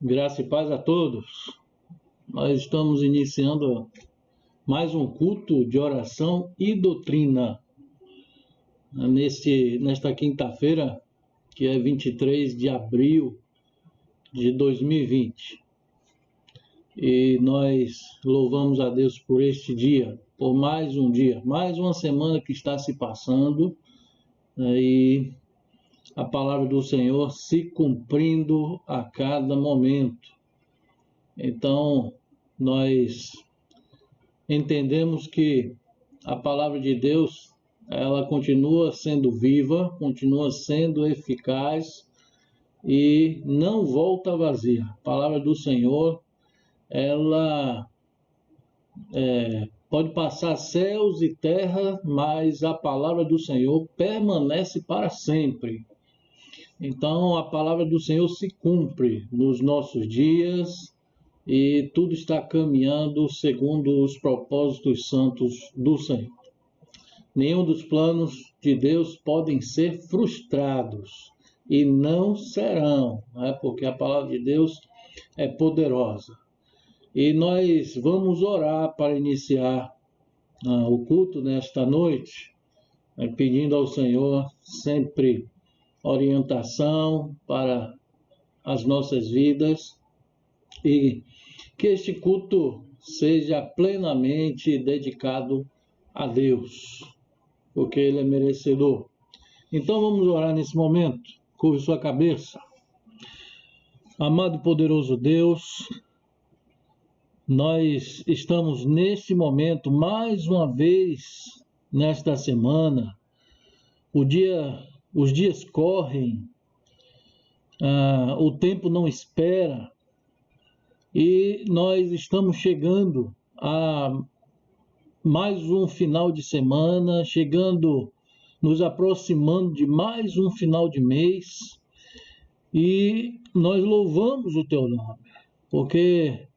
Graça e paz a todos. Nós estamos iniciando mais um culto de oração e doutrina nesta quinta-feira, que é 23 de abril de 2020. E nós louvamos a Deus por este dia, por mais um dia, mais uma semana que está se passando, e a palavra do Senhor se cumprindo a cada momento. Então, nós entendemos que a palavra de Deus, ela continua sendo viva, continua sendo eficaz e não volta vazia. A palavra do Senhor, ela pode passar céus e terra, mas a palavra do Senhor permanece para sempre. Então, a palavra do Senhor se cumpre nos nossos dias e tudo está caminhando segundo os propósitos santos do Senhor. Nenhum dos planos de Deus podem ser frustrados e não serão, porque a palavra de Deus é poderosa. E nós vamos orar para iniciar o culto nesta noite, pedindo ao Senhor sempre orientação para as nossas vidas e que este culto seja plenamente dedicado a Deus, porque Ele é merecedor. Então vamos orar nesse momento. Curve sua cabeça. Amado e poderoso Deus, nós estamos neste momento, mais uma vez, nesta semana. Os dias correm, o tempo não espera, e nós estamos chegando a mais um final de semana, nos aproximando de mais um final de mês, e nós louvamos o Teu nome, porque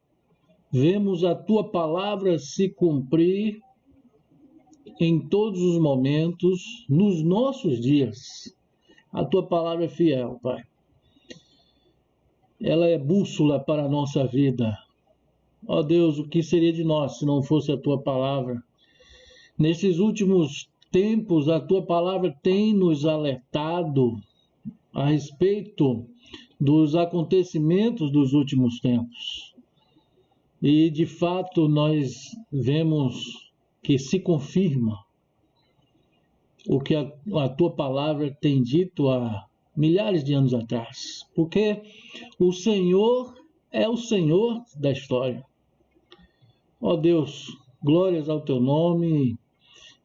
vemos a Tua palavra se cumprir em todos os momentos, nos nossos dias. A Tua palavra é fiel, Pai. Ela é bússola para a nossa vida. Ó Deus, o que seria de nós se não fosse a Tua palavra? Nesses últimos tempos, a Tua palavra tem nos alertado a respeito dos acontecimentos dos últimos tempos. E, de fato, nós vemos que se confirma o que a Tua palavra tem dito há milhares de anos atrás, porque o Senhor é o Senhor da história. Ó Deus, glórias ao Teu nome,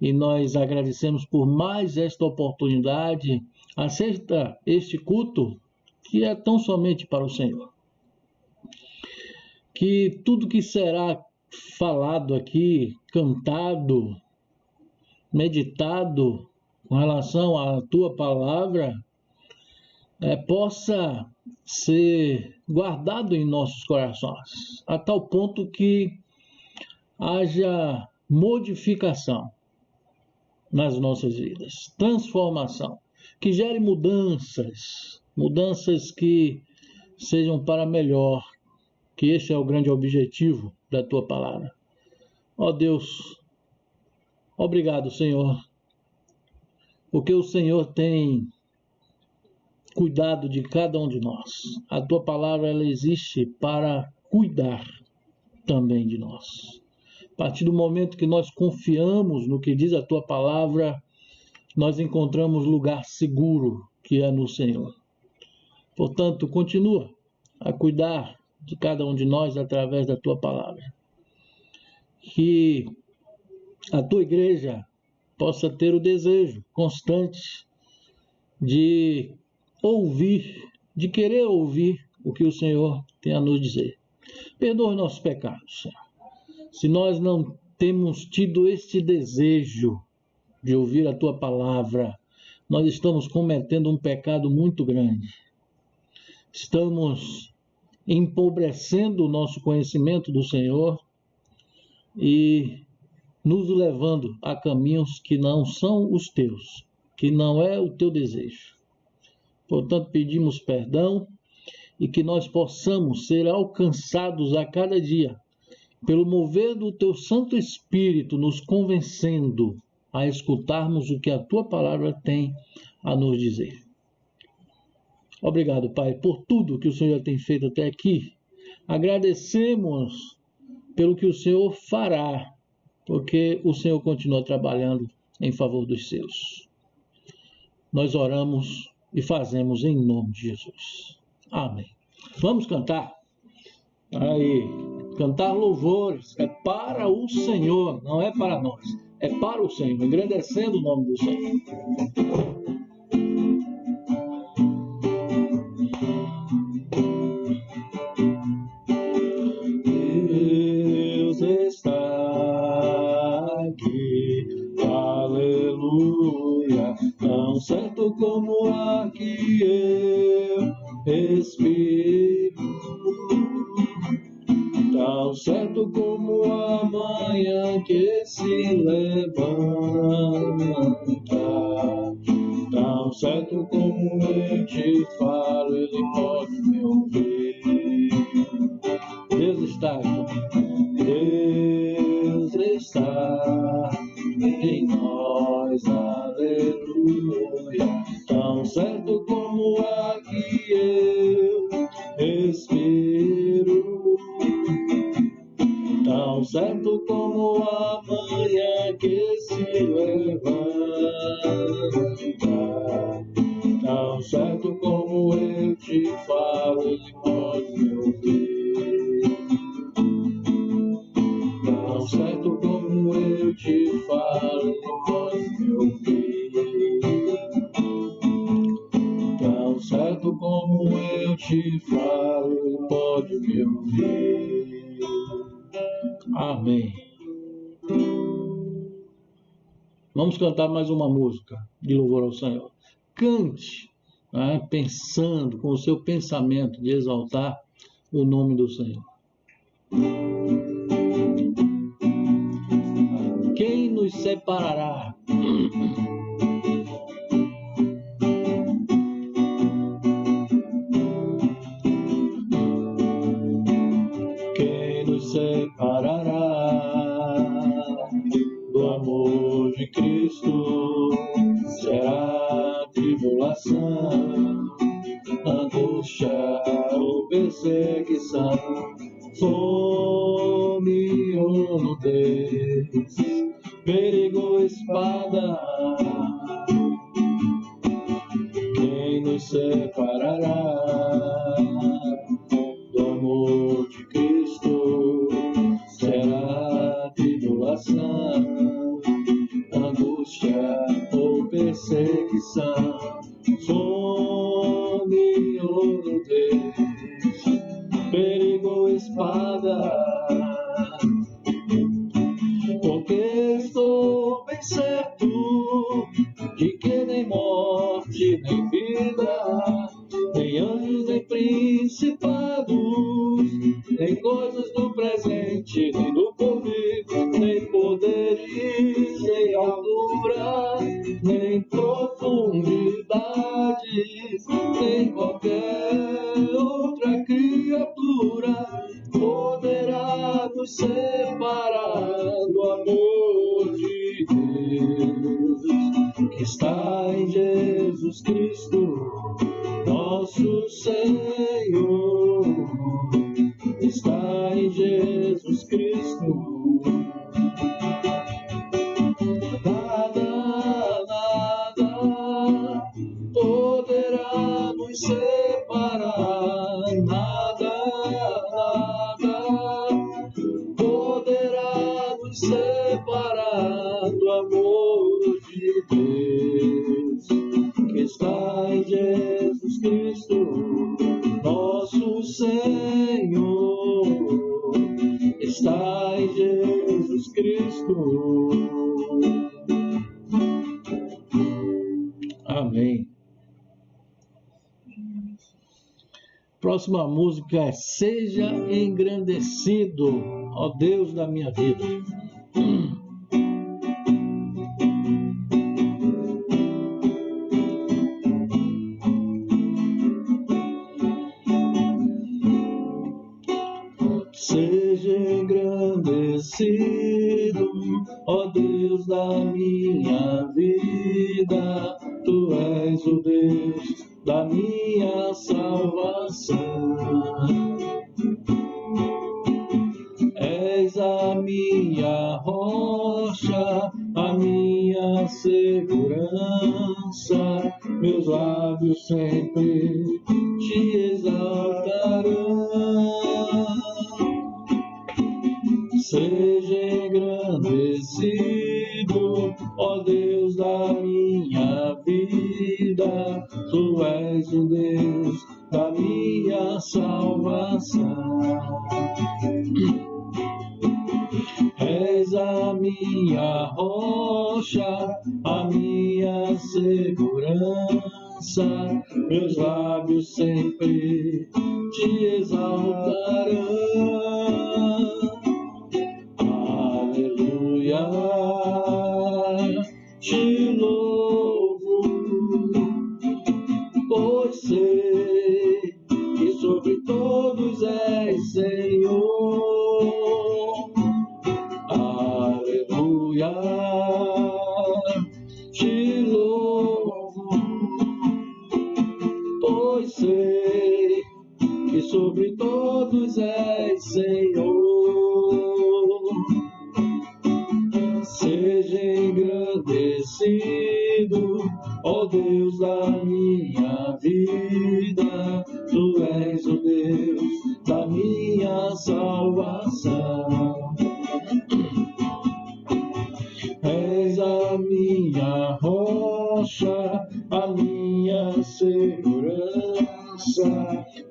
e nós agradecemos por mais esta oportunidade. Aceita este culto que é tão somente para o Senhor. Que tudo que será falado aqui, cantado, meditado com relação à Tua palavra, possa ser guardado em nossos corações, a tal ponto que haja modificação nas nossas vidas, transformação, que gere mudanças que sejam para melhor, que esse é o grande objetivo da Tua palavra. Ó Deus, obrigado, Senhor, porque o Senhor tem cuidado de cada um de nós. A Tua palavra, ela existe para cuidar também de nós. A partir do momento que nós confiamos no que diz a Tua palavra, nós encontramos lugar seguro, que é no Senhor. Portanto, continua a cuidar de cada um de nós através da Tua palavra. Que a Tua igreja possa ter o desejo constante de querer ouvir o que o Senhor tem a nos dizer. Perdoa os nossos pecados, Senhor. Se nós não temos tido este desejo de ouvir a Tua palavra, nós estamos cometendo um pecado muito grande. Estamos empobrecendo o nosso conhecimento do Senhor e nos levando a caminhos que não são os Teus, que não é o Teu desejo. Portanto, pedimos perdão e que nós possamos ser alcançados a cada dia pelo mover do Teu Santo Espírito, nos convencendo a escutarmos o que a Tua palavra tem a nos dizer. Obrigado, Pai, por tudo que o Senhor tem feito até aqui. Agradecemos pelo que o Senhor fará, porque o Senhor continua trabalhando em favor dos seus. Nós oramos e fazemos em nome de Jesus. Amém. Vamos cantar? Aí, cantar louvores é para o Senhor, não é para nós. É para o Senhor, engrandecendo o nome do Senhor. Deus está aqui, aleluia, tão certo como o ar que eu respiro, tão certo como a manhã que se levanta, tão certo como eu te falo, ele pode me ouvir. Deus está aqui, Deus está em nós, aleluia, tão certo como a que eu respiro, tão certo como a manhã que se levanta, tão certo como eu te falo, ele pode me ouvir. Tão certo como eu te falo, ele pode me ouvir. Tão certo como eu te falo, ele pode me ouvir. Amém. Vamos cantar mais uma música de louvor ao Senhor. Cante, né, pensando com o seu pensamento de exaltar o nome do Senhor. Quem nos separará? Quem nos separará do amor de Cristo? Será tribulação, angústia ou perseguição, fome ou nudez, perigo ou espada. Quem nos separará do amor de Cristo? Será tribulação, angústia ou perseguição, fome ou nudez, perigo ou espada. Porque estou bem certo de que nem morte, nem vida, nem anjos, nem principados, nem coisas do presente, nem do porvir, nem poderes, nem altura, nem profundidade, nem qualquer outra criatura poderá nos separar do amor de Deus que está em Jesus Cristo, nosso Senhor. Está em Jesus Cristo. Nada, nada poderá nos separar. Nada, nada poderá nos separar do amor de Deus que está em Jesus Cristo, nosso Senhor. Está em Jesus Cristo. Amém. Próxima música é Seja Engrandecido, ó Deus da minha vida. engrandecido, ó Deus da minha vida. Tu és o Deus da minha salvação. És a minha rocha, a minha segurança. Meus lábios sempre te exaltarão. Seja engrandecido, ó Deus da minha vida. Tu és o Deus da minha salvação. És a minha rocha, a minha segurança. Meus lábios sempre te exaltarão. Aleluia, te louvo, pois sei que sobre todos és Senhor. Aleluia, te louvo, pois sei que sobre todos és Senhor. Seja engrandecido, ó Deus da minha vida. Tu és o Deus da minha salvação. És a minha rocha, a minha segurança.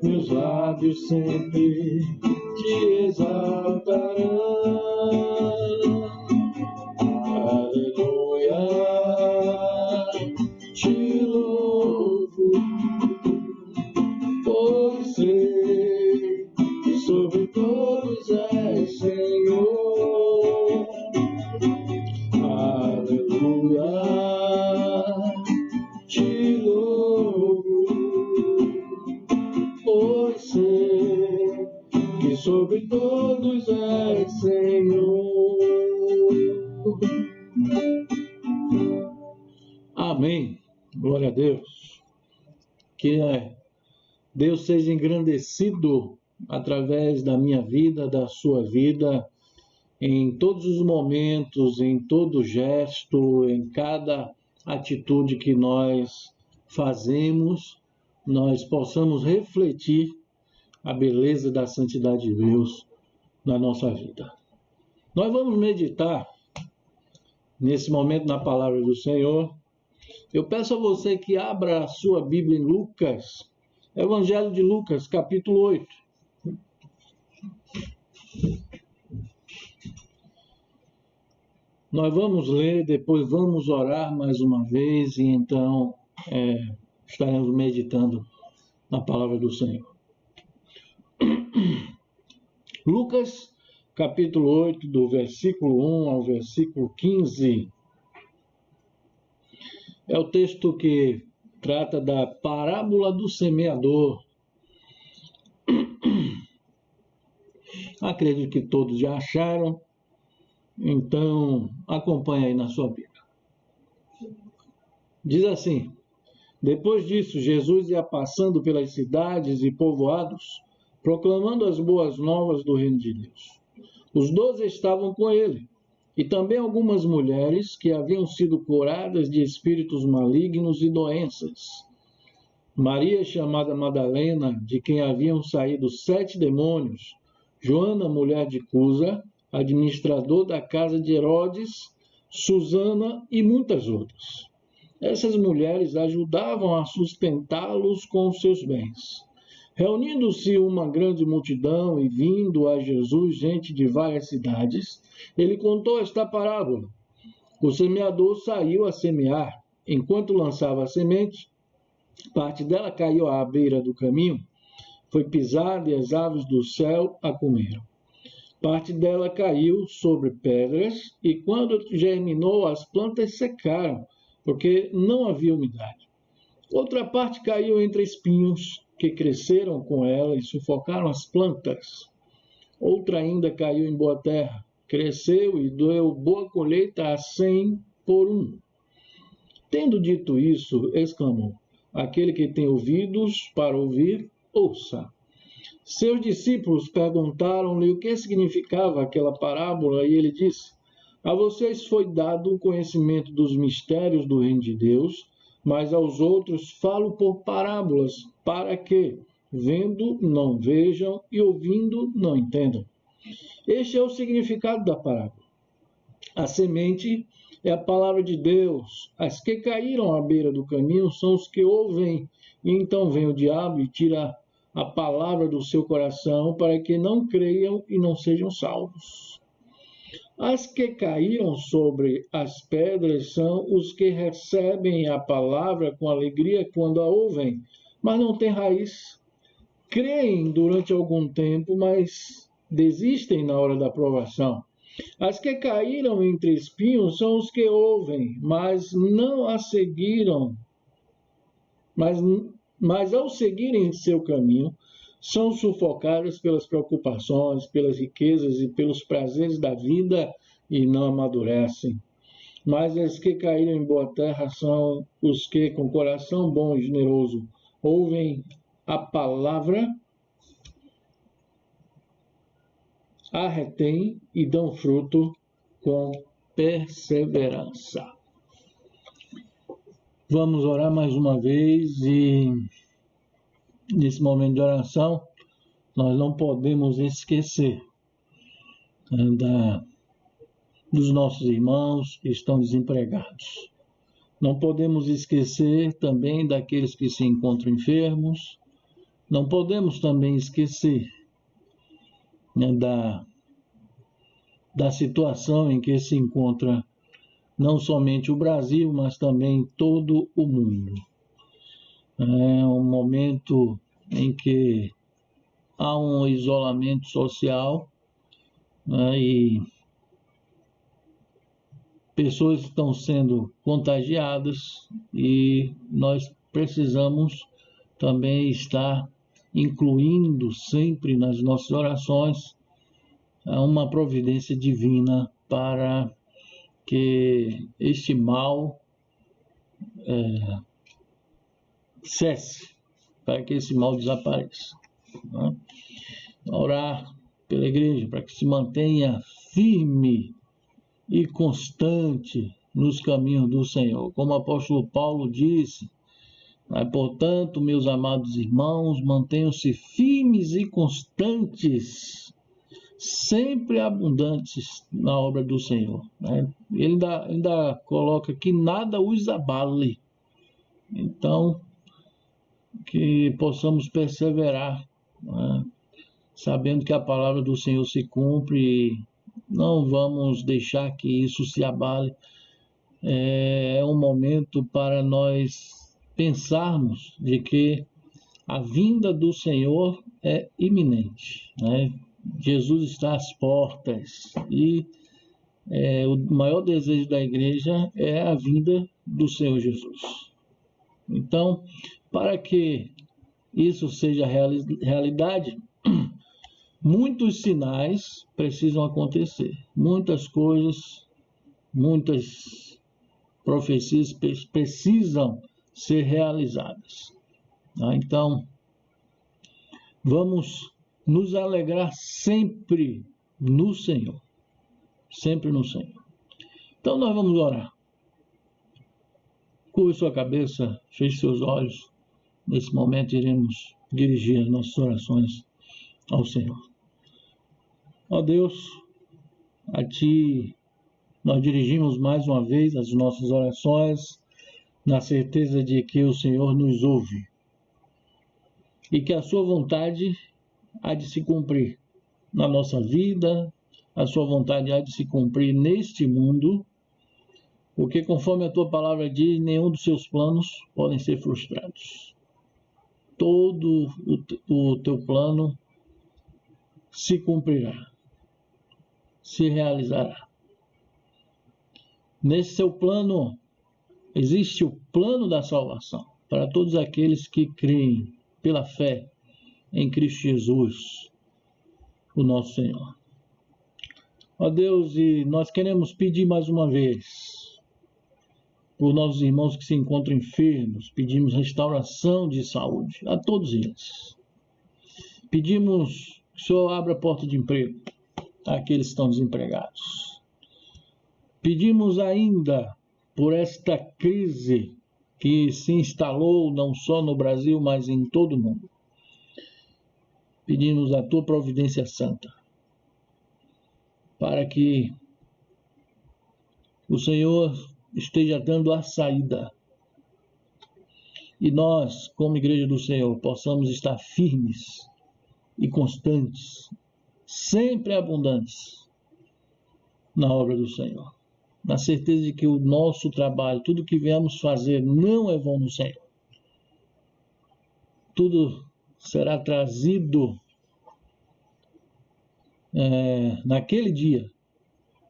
Meus lábios sempre te exaltarão. Aleluia, te louvo, pois sei que sobre todos és Senhor. Aleluia, te louvo, pois sei que sobre todos és Senhor. Amém. Glória a Deus. Que Deus seja engrandecido através da minha vida, da sua vida, em todos os momentos, em todo gesto, em cada atitude que nós fazemos, nós possamos refletir a beleza da santidade de Deus na nossa vida. Nós vamos meditar nesse momento na palavra do Senhor. Eu peço a você que abra a sua Bíblia em Lucas, Evangelho de Lucas, capítulo 8. Nós vamos ler, depois vamos orar mais uma vez e então estaremos meditando na palavra do Senhor. Lucas, capítulo 8, do versículo 1 ao versículo 15. É o texto que trata da parábola do semeador. Acredito que todos já acharam, então acompanhe aí na sua Bíblia. Diz assim: depois disso, Jesus ia passando pelas cidades e povoados, proclamando as boas novas do reino de Deus. Os 12 estavam com ele, e também algumas mulheres que haviam sido curadas de espíritos malignos e doenças. Maria, chamada Madalena, de quem haviam saído 7 demônios, Joana, mulher de Cusa, administrador da casa de Herodes, Susana e muitas outras. Essas mulheres ajudavam a sustentá-los com os seus bens. Reunindo-se uma grande multidão e vindo a Jesus gente de várias cidades, ele contou esta parábola. O semeador saiu a semear. Enquanto lançava a semente, parte dela caiu à beira do caminho, foi pisada e as aves do céu a comeram. Parte dela caiu sobre pedras e quando germinou as plantas secaram, porque não havia umidade. Outra parte caiu entre espinhos que cresceram com ela e sufocaram as plantas. Outra ainda caiu em boa terra, cresceu e deu boa colheita a 100 por 1. Tendo dito isso, exclamou: aquele que tem ouvidos para ouvir, ouça. Seus discípulos perguntaram-lhe o que significava aquela parábola, e ele disse: a vocês foi dado o conhecimento dos mistérios do reino de Deus, mas aos outros falo por parábolas, para que, vendo, não vejam, e ouvindo, não entendam. Este é o significado da parábola. A semente é a palavra de Deus. As que caíram à beira do caminho são os que ouvem, e então vem o diabo e tira a palavra do seu coração, para que não creiam e não sejam salvos. As que caíram sobre as pedras são os que recebem a palavra com alegria quando a ouvem, mas não têm raiz. Creem durante algum tempo, mas desistem na hora da provação. As que caíram entre espinhos são os que ouvem, mas não a seguiram, mas ao seguirem seu caminho, são sufocadas pelas preocupações, pelas riquezas e pelos prazeres da vida e não amadurecem. Mas as que caíram em boa terra são os que, com coração bom e generoso, ouvem a palavra, a retêm e dão fruto com perseverança. Vamos orar mais uma vez e nesse momento de oração nós não podemos esquecer dos nossos irmãos que estão desempregados. Não podemos esquecer também daqueles que se encontram enfermos. Não podemos também esquecer da situação em que se encontra não somente o Brasil, mas também todo o mundo. É um momento em que há um isolamento social, né, e pessoas estão sendo contagiadas e nós precisamos também estar incluindo sempre nas nossas orações uma providência divina para que este mal cesse, para que esse mal desapareça. Né? Orar pela igreja para que se mantenha firme e constante nos caminhos do Senhor. Como o apóstolo Paulo disse: portanto, meus amados irmãos, mantenham-se firmes e constantes, sempre abundantes na obra do Senhor. Ele ainda coloca que nada os abale. Então, que possamos perseverar, sabendo que a palavra do Senhor se cumpre e não vamos deixar que isso se abale. É um momento para nós pensarmos de que a vinda do Senhor é iminente, né? Jesus está às portas e o maior desejo da igreja é a vinda do Senhor Jesus. Então, para que isso seja realidade, muitos sinais precisam acontecer, muitas coisas, muitas profecias precisam ser realizadas. Então, vamos nos alegrar sempre no Senhor. Sempre no Senhor. Então nós vamos orar. Curve sua cabeça, feche seus olhos. Nesse momento iremos dirigir as nossas orações ao Senhor. Ó Deus, a Ti nós dirigimos mais uma vez as nossas orações, na certeza de que o Senhor nos ouve e que a Sua vontade há de se cumprir na nossa vida, a Sua vontade há de se cumprir neste mundo, porque conforme a Tua palavra diz, nenhum dos Seus planos podem ser frustrados. Todo o Teu plano se cumprirá, se realizará. Nesse Seu plano, existe o plano da salvação para todos aqueles que creem pela fé em Cristo Jesus, o nosso Senhor. Ó Deus, e nós queremos pedir mais uma vez por nossos irmãos que se encontram enfermos, pedimos restauração de saúde a todos eles. Pedimos que o Senhor abra a porta de emprego àqueles que estão desempregados. Pedimos ainda por esta crise que se instalou não só no Brasil, mas em todo o mundo. Pedimos a tua providência santa para que o Senhor esteja dando a saída e nós, como Igreja do Senhor, possamos estar firmes e constantes, sempre abundantes na obra do Senhor, na certeza de que o nosso trabalho, tudo que viemos fazer, não é vão no Senhor. Tudo será trazido naquele dia,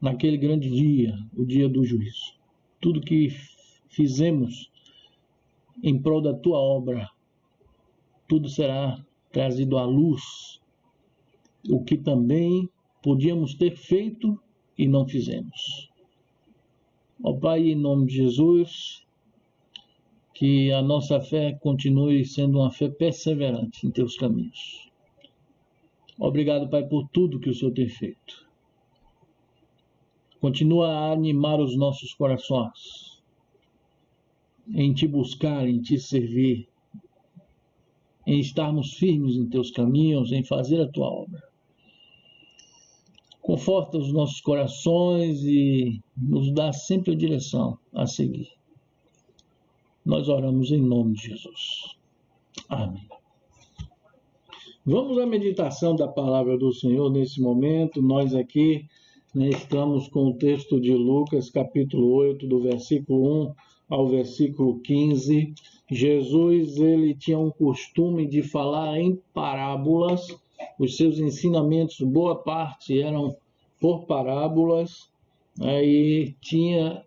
naquele grande dia, o dia do juízo. Tudo que fizemos em prol da tua obra, tudo será trazido à luz, o que também podíamos ter feito e não fizemos. Ó Pai, em nome de Jesus, que a nossa fé continue sendo uma fé perseverante em teus caminhos. Obrigado, Pai, por tudo que o Senhor tem feito. Continua a animar os nossos corações em te buscar, em te servir, em estarmos firmes em teus caminhos, em fazer a tua obra. Conforta os nossos corações e nos dá sempre a direção a seguir. Nós oramos em nome de Jesus. Amém. Vamos à meditação da palavra do Senhor nesse momento. Nós aqui estamos com o texto de Lucas, capítulo 8, do versículo 1 ao versículo 15. Jesus, ele tinha um costume de falar em parábolas. Os seus ensinamentos, boa parte, eram por parábolas. E tinha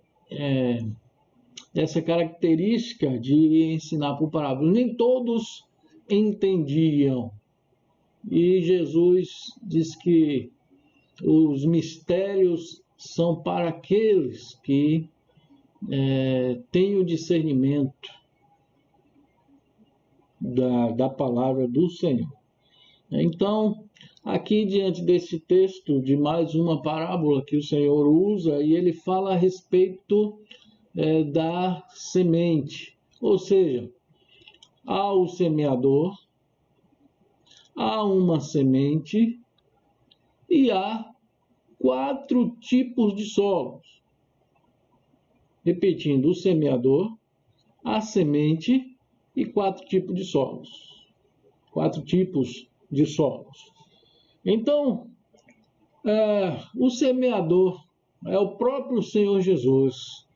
essa característica de ensinar por parábolas. Nem todos entendiam. E Jesus diz que os mistérios são para aqueles que têm o discernimento da palavra do Senhor. Então, aqui diante desse texto de mais uma parábola que o Senhor usa, e ele fala a respeito da semente. Ou seja, há o semeador, há uma semente e há 4 tipos de solos. Repetindo, o semeador, a semente e 4 tipos de solos. 4 tipos de solos. Então, o semeador é o próprio Senhor Jesus,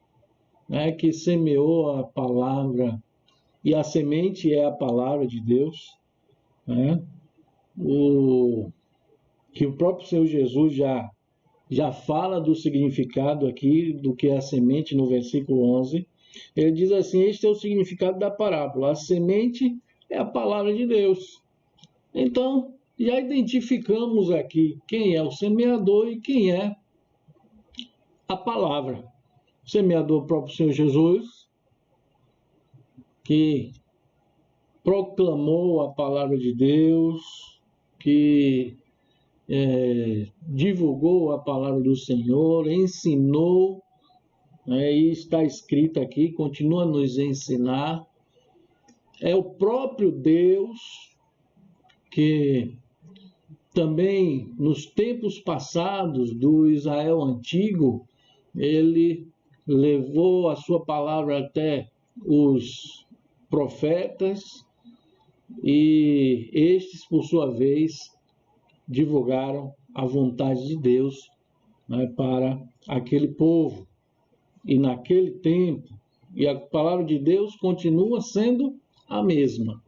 que semeou a palavra, e a semente é a palavra de Deus, que o próprio Senhor Jesus já fala do significado aqui, do que é a semente no versículo 11. Ele diz assim: este é o significado da parábola. A semente é a palavra de Deus. Então, já identificamos aqui quem é o semeador e quem é a palavra. O semeador, o próprio Senhor Jesus, que proclamou a palavra de Deus, que divulgou a palavra do Senhor, ensinou, e está escrito aqui, continua a nos ensinar. É o próprio Deus que também nos tempos passados do Israel antigo, ele levou a sua palavra até os profetas, e estes, por sua vez, divulgaram a vontade de Deus para aquele povo. E naquele tempo, e a palavra de Deus continua sendo a mesma.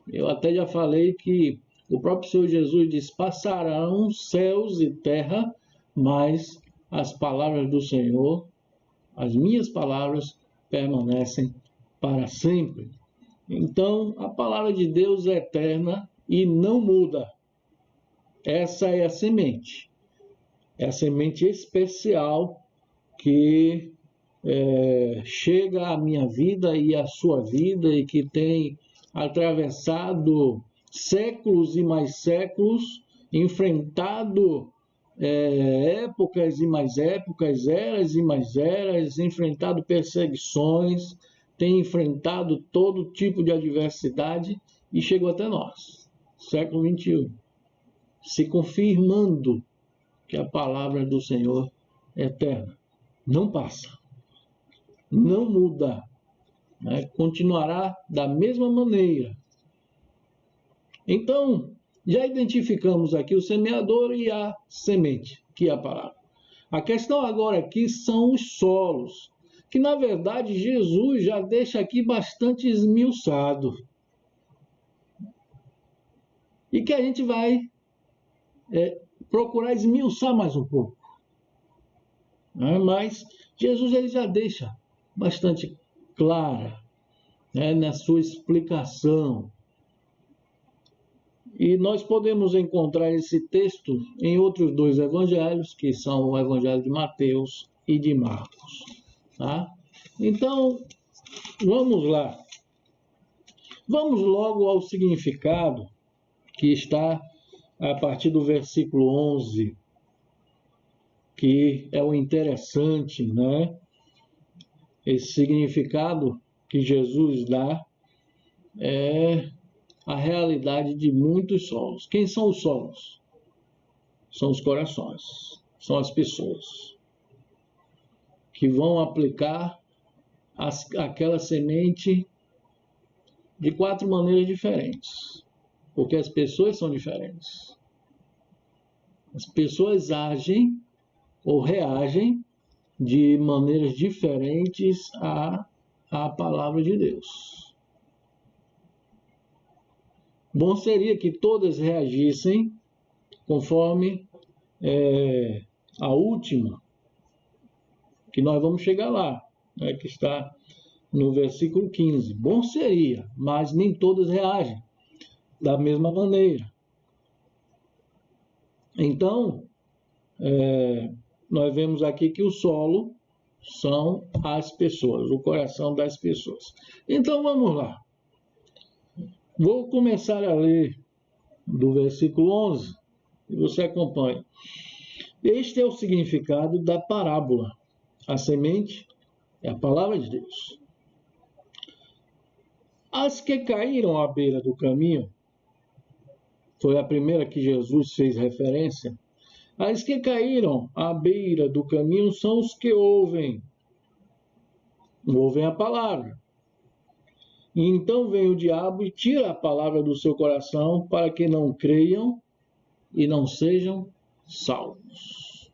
Eu até já falei que o próprio Senhor Jesus diz: passarão céus e terra, mas as palavras do Senhor, as minhas palavras, permanecem para sempre. Então, a palavra de Deus é eterna e não muda. Essa é a semente. É a semente especial que chega à minha vida e à sua vida e que tem atravessado séculos e mais séculos, enfrentado épocas e mais épocas, eras e mais eras, enfrentado perseguições, tem enfrentado todo tipo de adversidade e chegou até nós, século XXI, se confirmando que a palavra do Senhor é eterna, não passa, não muda, né? Continuará da mesma maneira. Então, já identificamos aqui o semeador e a semente, que é a palavra. A questão agora aqui são os solos, que na verdade Jesus já deixa aqui bastante esmiuçado. E que a gente vai procurar esmiuçar mais um pouco. Mas Jesus ele já deixa bastante clara, na sua explicação. E nós podemos encontrar esse texto em outros dois evangelhos, que são o evangelho de Mateus e de Marcos. Tá? Então, vamos lá. Vamos logo ao significado que está a partir do versículo 11, que é o interessante, né? Esse significado que Jesus dá é a realidade de muitos solos. Quem são os solos? São os corações, são as pessoas que vão aplicar aquela semente de 4 maneiras diferentes, porque as pessoas são diferentes. As pessoas agem ou reagem de maneiras diferentes à palavra de Deus. Bom seria que todas reagissem conforme a última, que nós vamos chegar lá, que está no versículo 15. Bom seria, mas nem todas reagem da mesma maneira. Então, nós vemos aqui que o solo são as pessoas, o coração das pessoas. Então, vamos lá. Vou começar a ler do versículo 11, e você acompanha. Este é o significado da parábola. A semente é a palavra de Deus. As que caíram à beira do caminho, foi a primeira que Jesus fez referência. As que caíram à beira do caminho são os que ouvem a palavra. E então vem o diabo e tira a palavra do seu coração para que não creiam e não sejam salvos.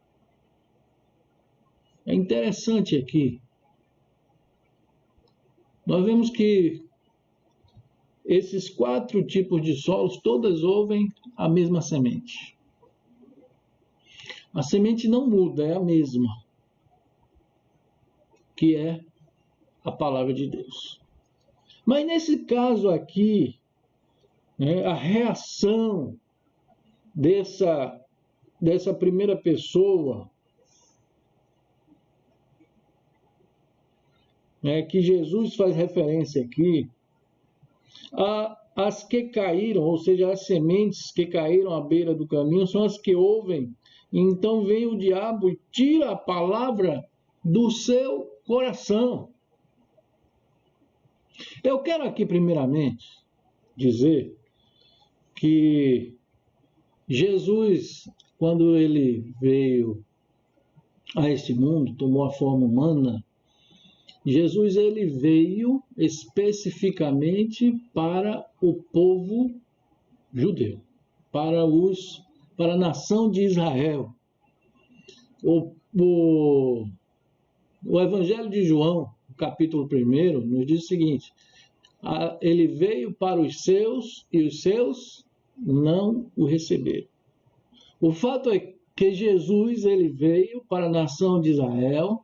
É interessante aqui. Nós vemos que esses 4 tipos de solos, todas ouvem a mesma semente. A semente não muda, é a mesma, que é a palavra de Deus. Mas nesse caso aqui, a reação dessa primeira pessoa, que Jesus faz referência aqui, as que caíram, ou seja, as sementes que caíram à beira do caminho, são as que ouvem. Então vem o diabo e tira a palavra do seu coração. Eu quero aqui, primeiramente, dizer que Jesus, quando ele veio a este mundo, tomou a forma humana, Jesus ele veio especificamente para o povo judeu, para a nação de Israel. O Evangelho de João, capítulo 1, nos diz o seguinte: ele veio para os seus e os seus não o receberam. O fato é que Jesus ele veio para a nação de Israel,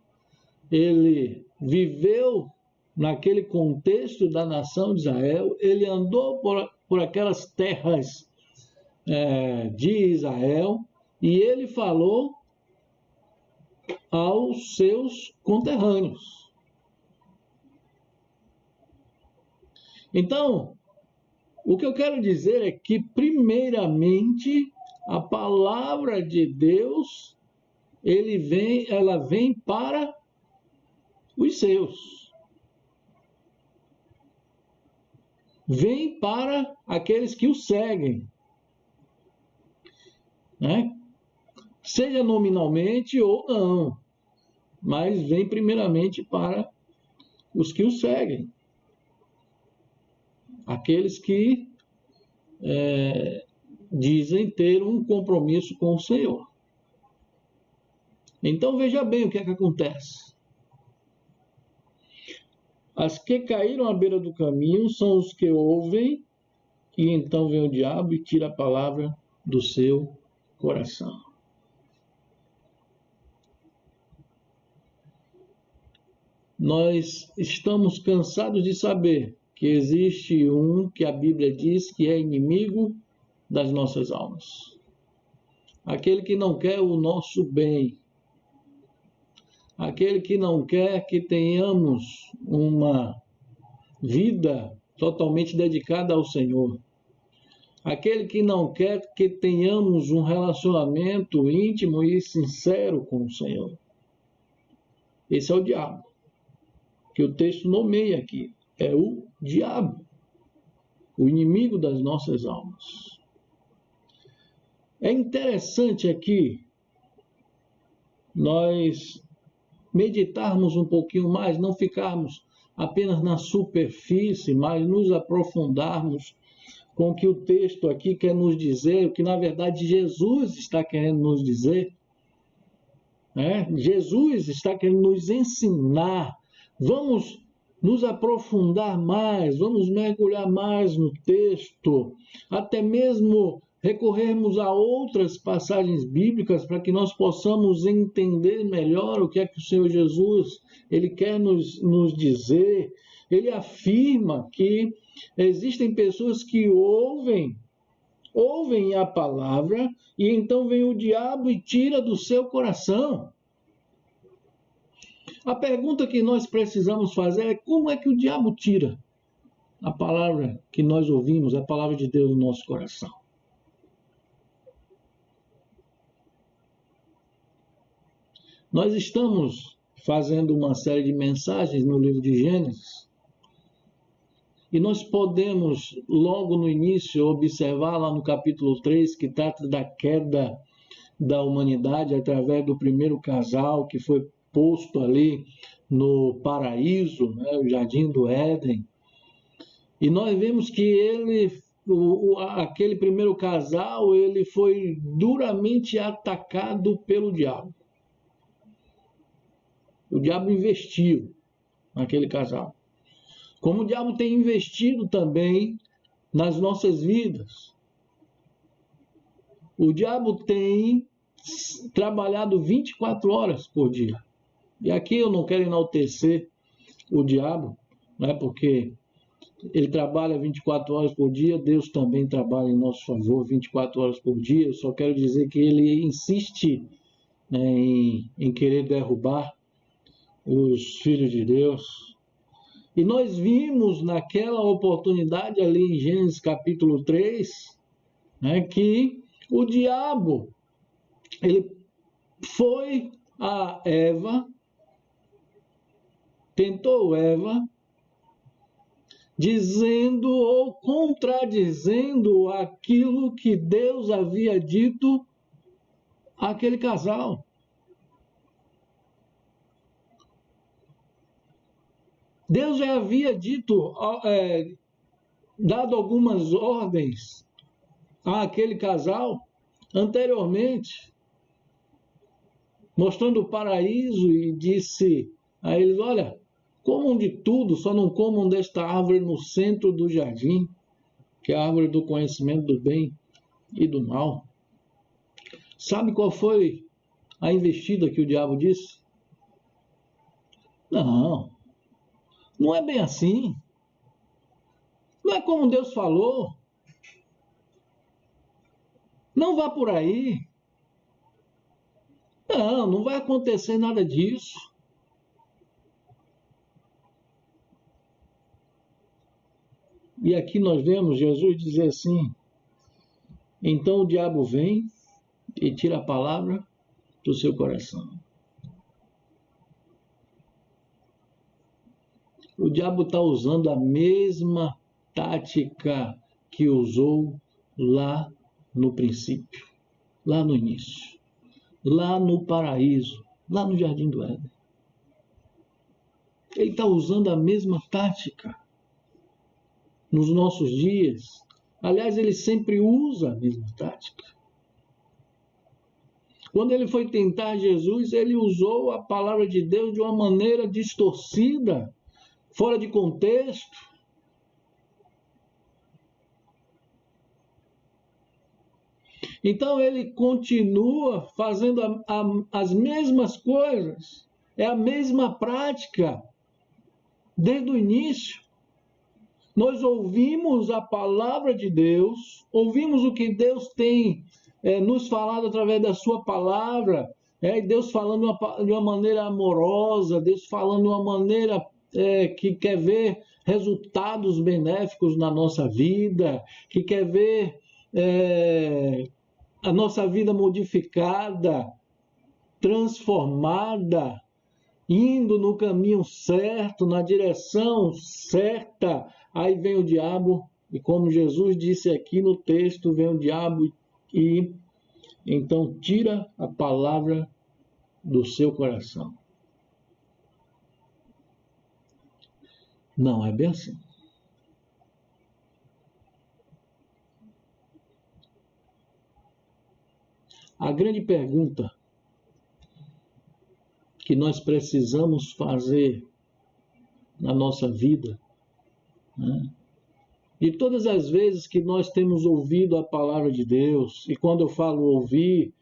ele viveu naquele contexto da nação de Israel, ele andou por aquelas terras de Israel e ele falou aos seus conterrâneos. Então, o que eu quero dizer é que, primeiramente, a palavra de Deus, ela vem para os seus. Vem para aqueles que o seguem, né? Seja nominalmente ou não, mas vem primeiramente para os que o seguem. Aqueles que dizem ter um compromisso com o Senhor. Então veja bem o que é que acontece. As que caíram à beira do caminho são os que ouvem, e então vem o diabo e tira a palavra do seu coração. Nós estamos cansados de saber que existe um que a Bíblia diz que é inimigo das nossas almas. Aquele que não quer o nosso bem. Aquele que não quer que tenhamos uma vida totalmente dedicada ao Senhor. Aquele que não quer que tenhamos um relacionamento íntimo e sincero com o Senhor. Esse é o diabo, que o texto nomeia aqui. É o diabo, o inimigo das nossas almas. É interessante aqui nós meditarmos um pouquinho mais, não ficarmos apenas na superfície, mas nos aprofundarmos com o que o texto aqui quer nos dizer, o que na verdade Jesus está querendo nos dizer. Jesus está querendo nos ensinar. Vamos nos aprofundar mais, vamos mergulhar mais no texto, até mesmo recorrermos a outras passagens bíblicas para que nós possamos entender melhor o que é que o Senhor Jesus ele quer nos dizer. Ele afirma que existem pessoas que ouvem a palavra e então vem o diabo e tira do seu coração. A pergunta que nós precisamos fazer é como é que o diabo tira a palavra que nós ouvimos, a palavra de Deus no nosso coração? Nós estamos fazendo uma série de mensagens no livro de Gênesis e nós podemos, logo no início, observar lá no capítulo 3, que trata da queda da humanidade através do primeiro casal que foi posto ali no paraíso, né, o Jardim do Éden. E nós vemos que aquele primeiro casal, ele foi duramente atacado pelo diabo. O diabo investiu naquele casal. Como o diabo tem investido também nas nossas vidas. O diabo tem trabalhado 24 horas por dia. E aqui eu não quero enaltecer o diabo, né, porque ele trabalha 24 horas por dia, Deus também trabalha em nosso favor 24 horas por dia. Eu só quero dizer que ele insiste, né, em querer derrubar os filhos de Deus. E nós vimos naquela oportunidade ali em Gênesis capítulo 3, né, que o diabo, ele foi a Eva, tentou Eva, dizendo ou contradizendo aquilo que Deus havia dito àquele casal. Deus já havia dito, dado algumas ordens àquele casal anteriormente, mostrando o paraíso, e disse a eles: olha, comam de tudo, só não comam desta árvore no centro do jardim, que é a árvore do conhecimento do bem e do mal. Sabe qual foi a investida que o diabo disse? Não é bem assim. Não é como Deus falou. Não vá por aí. Não vai acontecer nada disso. E aqui nós vemos Jesus dizer assim: então o diabo vem e tira a palavra do seu coração. O diabo está usando a mesma tática que usou lá no princípio, lá no início, lá no paraíso, lá no Jardim do Éden. Ele está usando a mesma tática nos nossos dias. Aliás, ele sempre usa a mesma tática. Quando ele foi tentar Jesus, ele usou a palavra de Deus de uma maneira distorcida, fora de contexto. Então ele continua fazendo as mesmas coisas, é a mesma prática, desde o início. Nós ouvimos a palavra de Deus, ouvimos o que Deus tem nos falado através da sua palavra, Deus falando de uma maneira amorosa, Deus falando de uma maneira que quer ver resultados benéficos na nossa vida, que quer ver a nossa vida modificada, transformada, indo no caminho certo, na direção certa. Aí vem o diabo, e como Jesus disse aqui no texto, vem o diabo e então tira a palavra do seu coração. Não é bem assim. A grande pergunta que nós precisamos fazer na nossa vida, né? E todas as vezes que nós temos ouvido a palavra de Deus, e quando eu falo ouvir,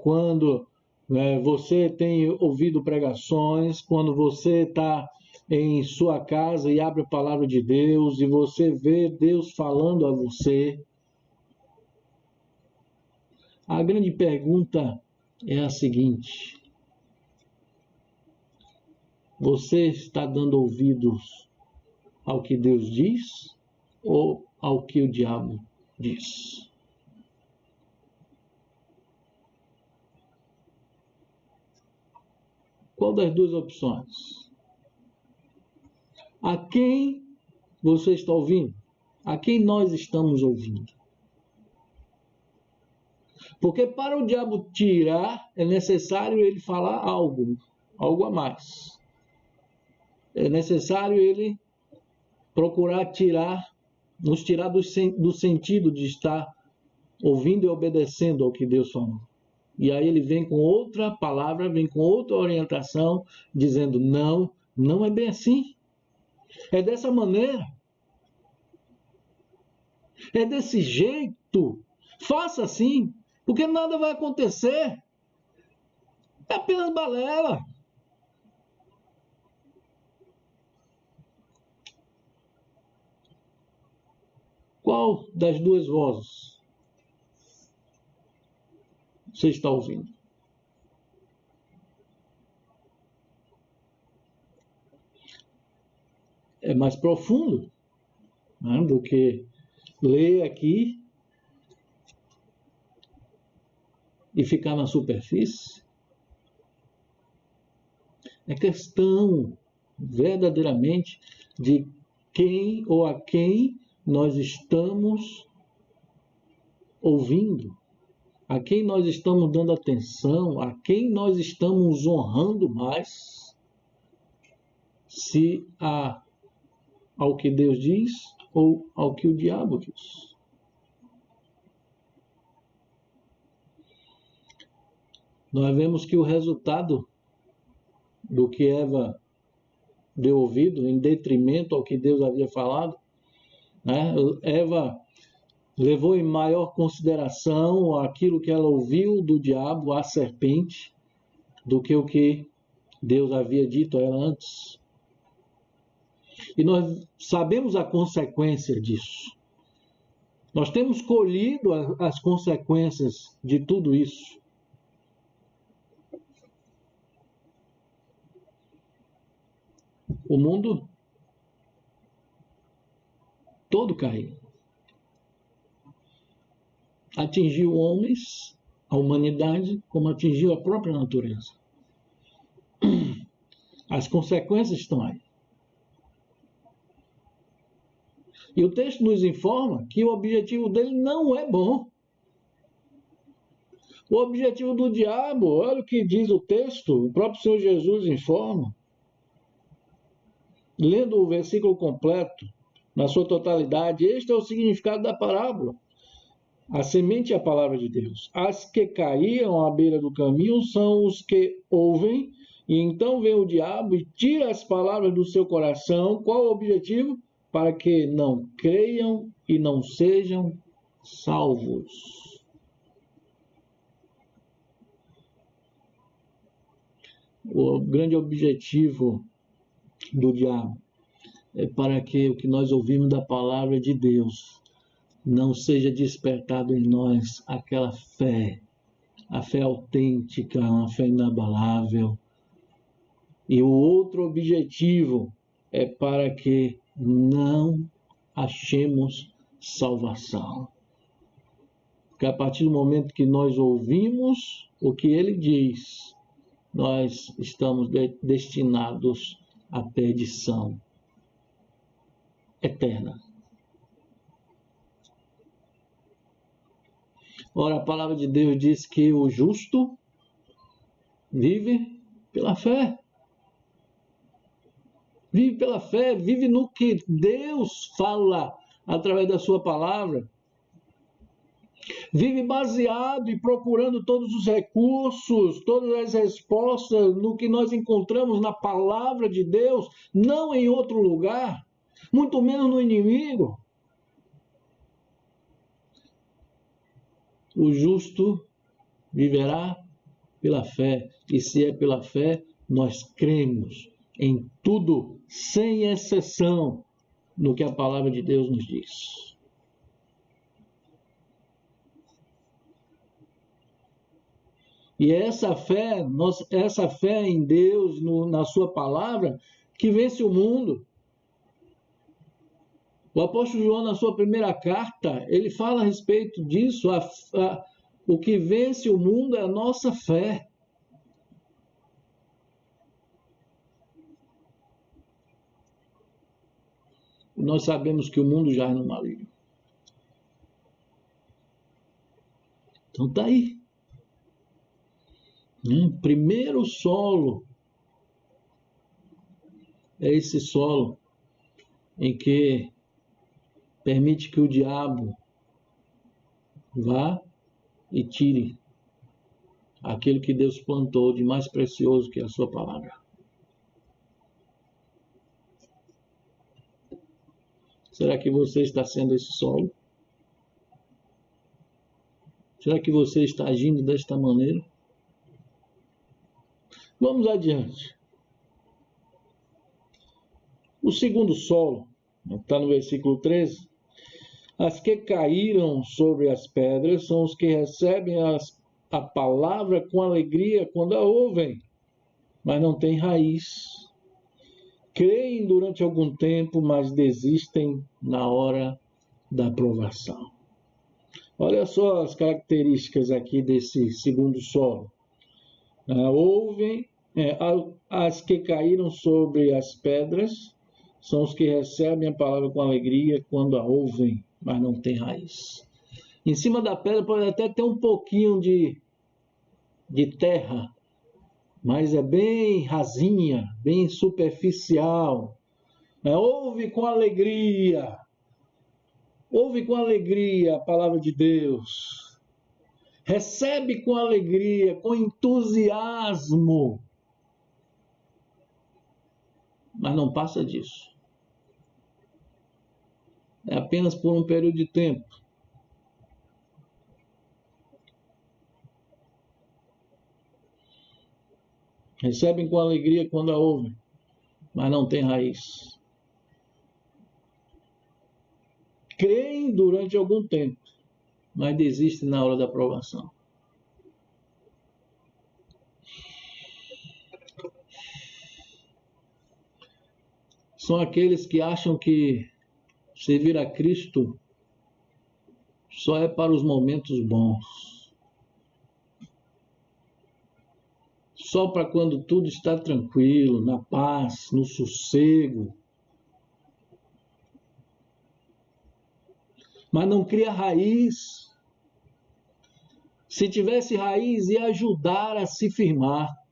quando você tem ouvido pregações, quando você está em sua casa e abre a palavra de Deus, e você vê Deus falando a você, a grande pergunta é a seguinte: você está dando ouvidos ao que Deus diz ou ao que o diabo diz? Qual das duas opções? A quem você está ouvindo? A quem nós estamos ouvindo? Porque para o diabo tirar, é necessário ele falar algo a mais. É necessário ele procurar nos tirar do sentido de estar ouvindo e obedecendo ao que Deus falou. E aí ele vem com outra palavra, vem com outra orientação, dizendo: não é bem assim. É dessa maneira. É desse jeito. Faça assim, porque nada vai acontecer. É apenas balela. Qual das duas vozes você está ouvindo? É mais profundo, né, do que ler aqui e ficar na superfície. É questão verdadeiramente de quem ou a quem nós estamos ouvindo, a quem nós estamos dando atenção, a quem nós estamos honrando mais, se ao que Deus diz ou ao que o diabo diz. Nós vemos que o resultado do que Eva deu ouvido, em detrimento ao que Deus havia falado, né? Eva levou em maior consideração aquilo que ela ouviu do diabo, a serpente, do que o que Deus havia dito a ela antes. E nós sabemos a consequência disso. Nós temos colhido as consequências de tudo isso. o mundo todo caiu. Atingiu homens, a humanidade, como atingiu a própria natureza. As consequências estão aí. E o texto nos informa que o objetivo dele não é bom. O objetivo do diabo, olha o que diz o texto, o próprio Senhor Jesus informa. Lendo o versículo completo, na sua totalidade, este é o significado da parábola. A semente é a palavra de Deus. As que caíram à beira do caminho são os que ouvem, e então vem o diabo e tira as palavras do seu coração. Qual o objetivo? Para que não creiam e não sejam salvos. O grande objetivo do diabo é para que o que nós ouvimos da palavra de Deus não seja despertado em nós aquela fé, a fé autêntica, uma fé inabalável. E o outro objetivo é para que não achemos salvação. Porque a partir do momento que nós ouvimos o que ele diz, nós estamos destinados à perdição eterna. Ora, a palavra de Deus diz que o justo vive pela fé. Vive pela fé, vive no que Deus fala através da sua palavra. Vive baseado e procurando todos os recursos, todas as respostas no que nós encontramos na palavra de Deus, não em outro lugar, muito menos no inimigo. O justo viverá pela fé, e se é pela fé, nós cremos em tudo, sem exceção, no que a palavra de Deus nos diz. E é essa fé em Deus, na sua palavra, que vence o mundo. O apóstolo João, na sua primeira carta, ele fala a respeito disso. O que vence o mundo é a nossa fé. Nós sabemos que o mundo jaz no maligno. Então está aí. Primeiro solo é esse solo em que permite que o diabo vá e tire aquilo que Deus plantou de mais precioso, que é a sua palavra. Será que você está sendo esse solo? Será que você está agindo desta maneira? Vamos adiante. O segundo solo, está no versículo 13. As que caíram sobre as pedras são os que recebem a palavra com alegria quando a ouvem, mas não têm raiz. Creem durante algum tempo, mas desistem na hora da provação. Olha só as características aqui desse segundo solo. As que caíram sobre as pedras são os que recebem a palavra com alegria quando a ouvem, mas não tem raiz. Em cima da pedra pode até ter um pouquinho de terra, mas é bem rasinha, bem superficial. Ouve com alegria a palavra de Deus. Recebe com alegria, com entusiasmo, mas não passa disso. É apenas por um período de tempo. Recebem com alegria quando a ouvem, mas não tem raiz. Creem durante algum tempo, mas desistem na hora da provação. são aqueles que acham que servir a Cristo só é para os momentos bons. Só para quando tudo está tranquilo, na paz, no sossego. Mas não cria raiz. Se tivesse raiz, ia ajudar a se firmar.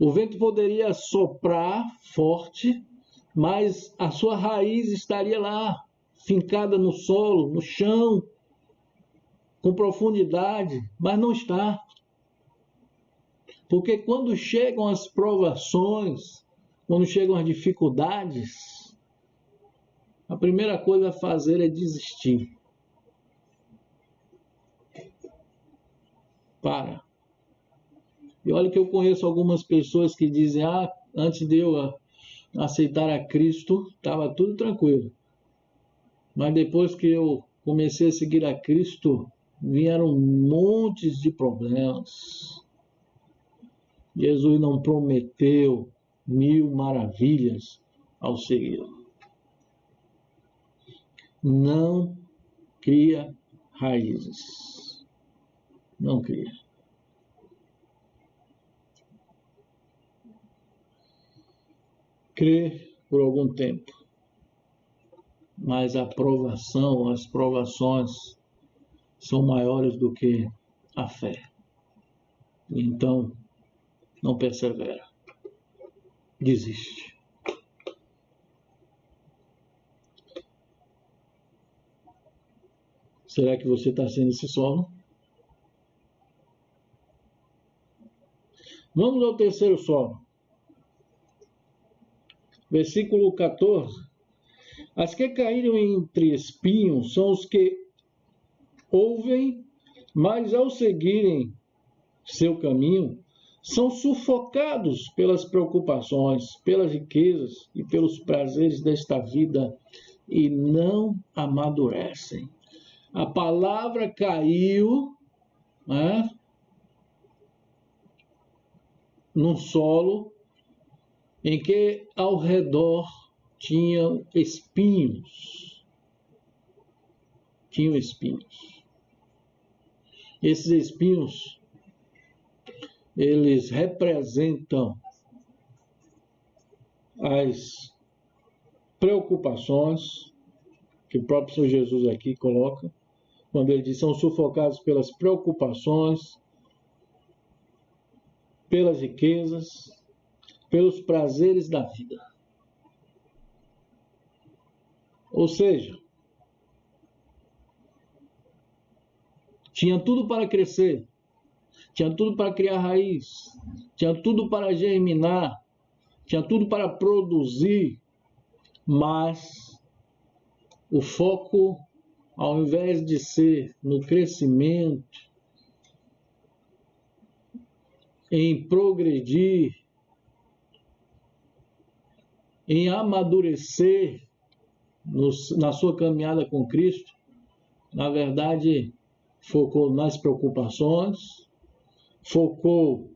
O vento poderia soprar forte, mas a sua raiz estaria lá, fincada no solo, no chão, com profundidade, mas não está. Porque quando chegam as provações, quando chegam as dificuldades, a primeira coisa a fazer é desistir. Para. E olha que eu conheço algumas pessoas que dizem, antes de eu aceitar a Cristo, estava tudo tranquilo. Mas depois que eu comecei a seguir a Cristo, vieram montes de problemas. Jesus não prometeu 1000 maravilhas ao segui-lo. Não cria raízes. Não cria. Crê por algum tempo, mas a provação, as provações são maiores do que a fé. Então, não persevera. Desiste. Será que você está sendo esse solo? Vamos ao terceiro solo. Versículo 14. As que caíram entre espinhos são os que ouvem, mas ao seguirem seu caminho, são sufocados pelas preocupações, pelas riquezas e pelos prazeres desta vida e não amadurecem. A palavra caiu, né, num solo em que ao redor tinham espinhos. Tinham espinhos. Esses espinhos, eles representam as preocupações que o próprio Senhor Jesus aqui coloca, quando ele diz, são sufocados pelas preocupações, pelas riquezas, pelos prazeres da vida. Ou seja, tinha tudo para crescer, tinha tudo para criar raiz, tinha tudo para germinar, tinha tudo para produzir, mas o foco, ao invés de ser no crescimento, em progredir, em amadurecer na sua caminhada com Cristo, na verdade, focou nas preocupações, focou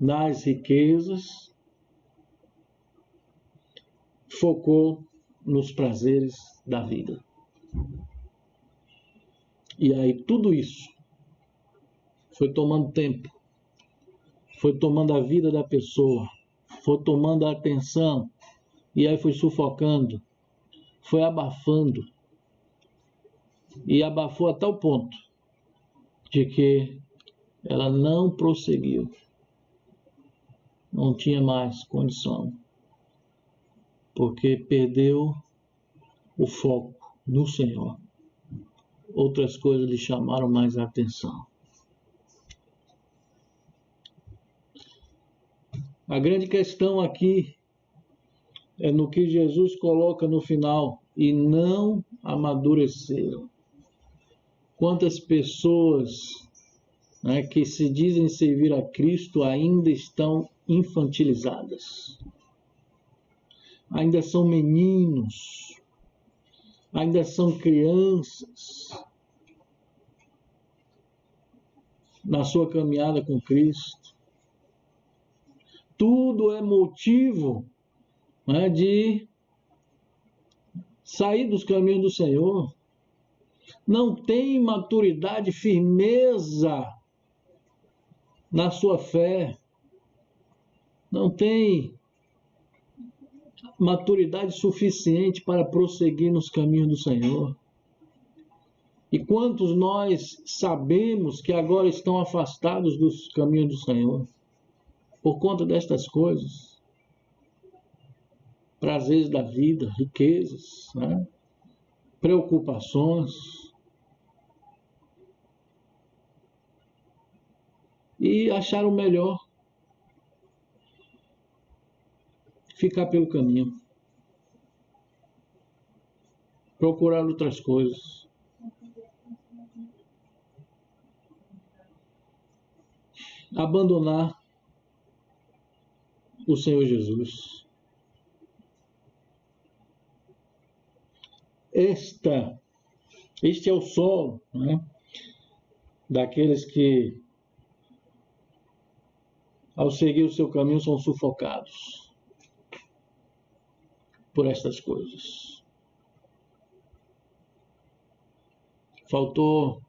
nas riquezas, focou nos prazeres da vida. E aí tudo isso foi tomando tempo, foi tomando a vida da pessoa, foi tomando a atenção, e aí foi sufocando, foi abafando, e abafou a tal ponto de que ela não prosseguiu, não tinha mais condição, porque perdeu o foco no Senhor. Outras coisas lhe chamaram mais a atenção. A grande questão aqui é no que Jesus coloca no final, e não amadureceram. Quantas pessoas, né, que se dizem servir a Cristo ainda estão infantilizadas, ainda são meninos, ainda são crianças na sua caminhada com Cristo. tudo é motivo, né, de sair dos caminhos do Senhor. Não tem maturidade, firmeza na sua fé. Não tem maturidade suficiente para prosseguir nos caminhos do Senhor. E quantos nós sabemos que agora estão afastados dos caminhos do Senhor por conta destas coisas? Prazeres da vida, riquezas, né? Preocupações. E acharam melhor ficar pelo caminho, procurar outras coisas. Abandonar o Senhor Jesus. Este é o solo, né, daqueles que, ao seguir o seu caminho, são sufocados por estas coisas. Faltou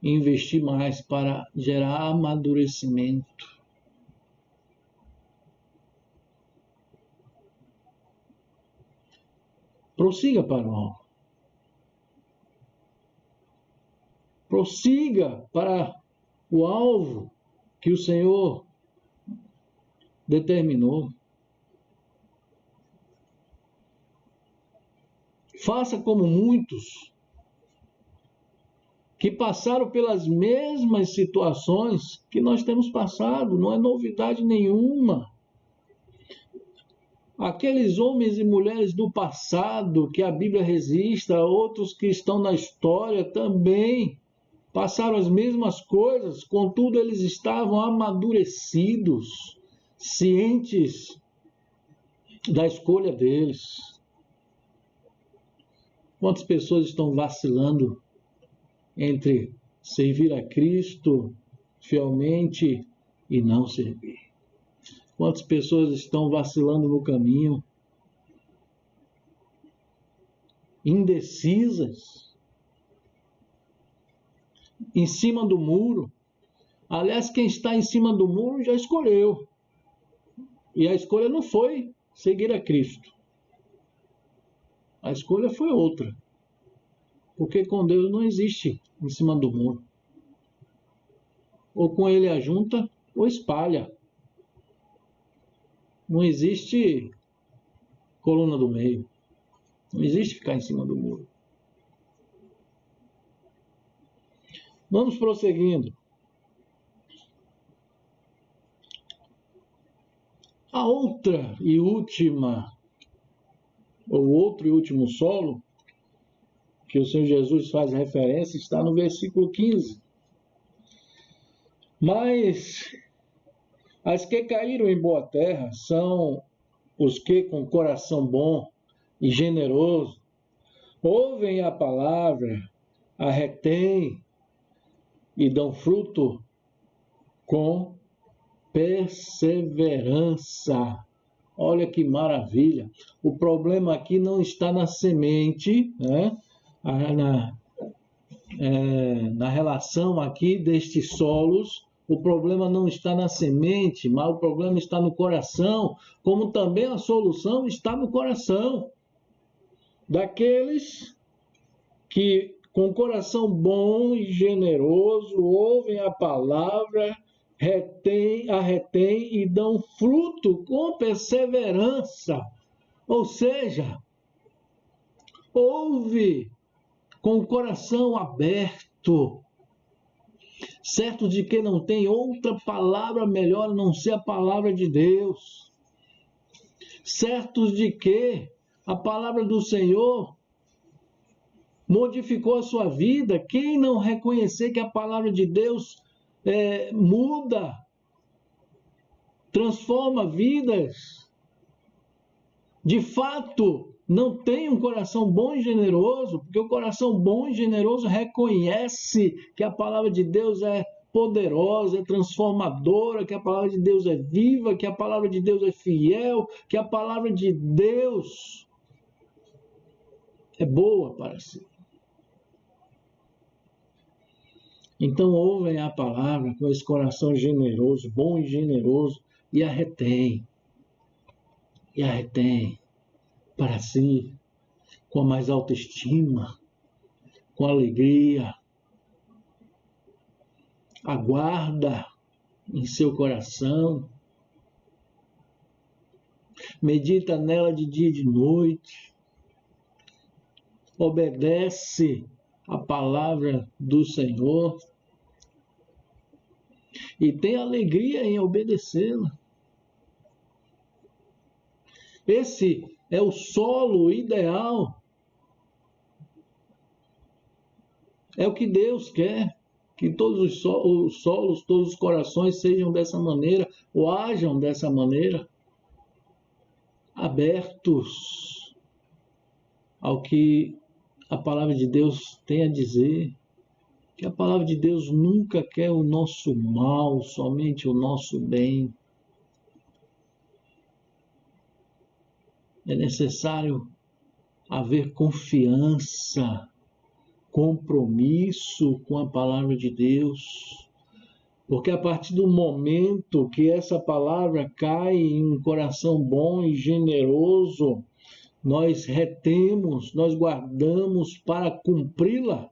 investir mais para gerar amadurecimento. Prossiga para o alvo. Prossiga para o alvo que o Senhor determinou. Faça como muitos que passaram pelas mesmas situações que nós temos passado, não é novidade nenhuma. Aqueles homens e mulheres do passado que a Bíblia registra, outros que estão na história também passaram as mesmas coisas, contudo eles estavam amadurecidos, cientes da escolha deles. Quantas pessoas estão vacilando entre servir a Cristo fielmente e não servir? Quantas pessoas estão vacilando no caminho, indecisas, em cima do muro? Aliás, quem está em cima do muro já escolheu. E a escolha não foi seguir a Cristo. A escolha foi outra. Porque com Deus não existe em cima do muro. Ou com Ele ajunta ou espalha. Não existe coluna do meio. Não existe ficar em cima do muro. Vamos prosseguindo. A outra e última, ou outro e último solo, que o Senhor Jesus faz referência, está no versículo 15. Mas as que caíram em boa terra são os que, com coração bom e generoso, ouvem a palavra, a retêm e dão fruto com perseverança. Olha que maravilha. O problema aqui não está na semente, né? Na relação aqui destes solos. O problema não está na semente, mas o problema está no coração, como também a solução está no coração daqueles que, com coração bom e generoso, ouvem a palavra, a retêm e dão fruto com perseverança. Ou seja, ouve com o coração aberto, certo de que não tem outra palavra melhor a não ser a palavra de Deus, certos de que a palavra do Senhor modificou a sua vida. Quem não reconhecer que a palavra de Deus muda, transforma vidas, de fato não tem um coração bom e generoso, porque o coração bom e generoso reconhece que a palavra de Deus é poderosa, é transformadora, que a palavra de Deus é viva, que a palavra de Deus é fiel, que a palavra de Deus é boa para si. Então ouvem a palavra com esse coração generoso, bom e generoso, e a retém para si, com a mais alta estima, com alegria. Aguarda em seu coração, medita nela de dia e de noite, obedece a palavra do Senhor e tem alegria em obedecê-la. Esse é o solo ideal. É o que Deus quer, que todos os solos, todos os corações sejam dessa maneira, ou hajam dessa maneira, abertos ao que a palavra de Deus tem a dizer. Que a palavra de Deus nunca quer o nosso mal, somente o nosso bem. É necessário haver confiança, compromisso com a palavra de Deus, porque a partir do momento que essa palavra cai em um coração bom e generoso, nós retemos, nós guardamos para cumpri-la.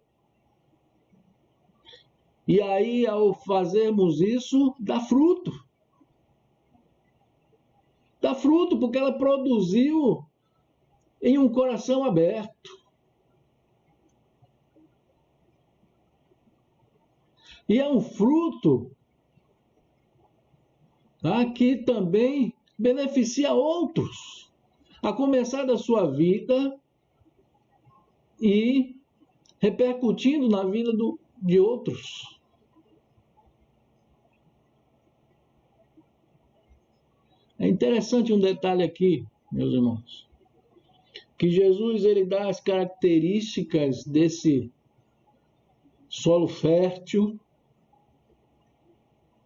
E aí, ao fazermos isso, dá fruto. Dá fruto porque ela produziu em um coração aberto. E é um fruto, tá, que também beneficia outros, a começar da sua vida e repercutindo na vida de outros. É interessante um detalhe aqui, meus irmãos, que Jesus ele dá as características desse solo fértil,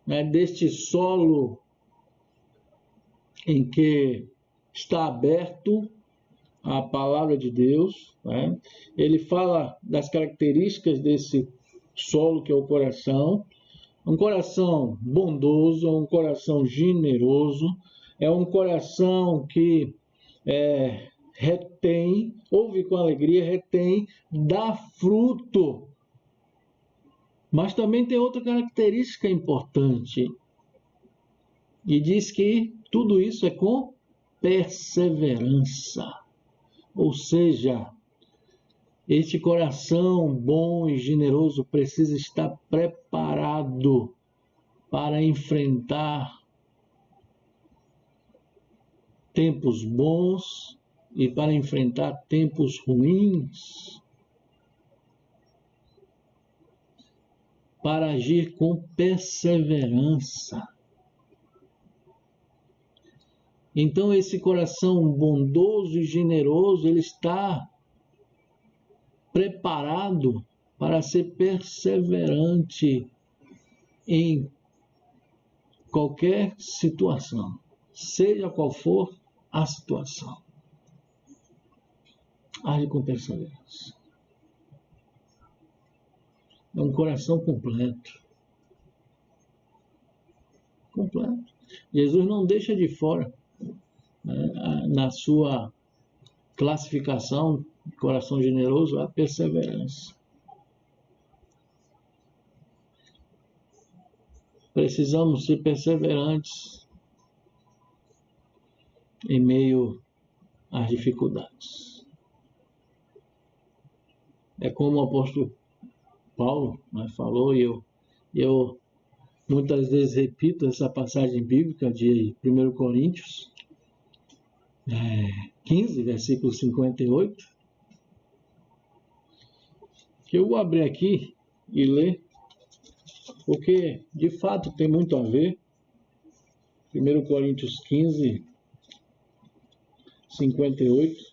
né, deste solo em que está aberto a palavra de Deus, né? Ele fala das características desse solo que é o coração. Um coração bondoso, um coração generoso, é um coração que retém, ouve com alegria, retém, dá fruto. Mas também tem outra característica importante. E diz que tudo isso é com perseverança. Ou seja, este coração bom e generoso precisa estar preparado para enfrentar tempos bons e para enfrentar tempos ruins, para agir com perseverança. Então esse coração bondoso e generoso, ele está preparado para ser perseverante em qualquer situação, seja qual for a situação. Age com perseverança. É um coração completo. Completo. Jesus não deixa de fora, né, na sua classificação de coração generoso, a perseverança. Precisamos ser perseverantes em meio às dificuldades. É como o apóstolo Paulo, né, falou, e eu muitas vezes repito essa passagem bíblica de 1 Coríntios 15, versículo 58, que eu vou abrir aqui e ler, porque de fato tem muito a ver. 1 Coríntios 15, 58.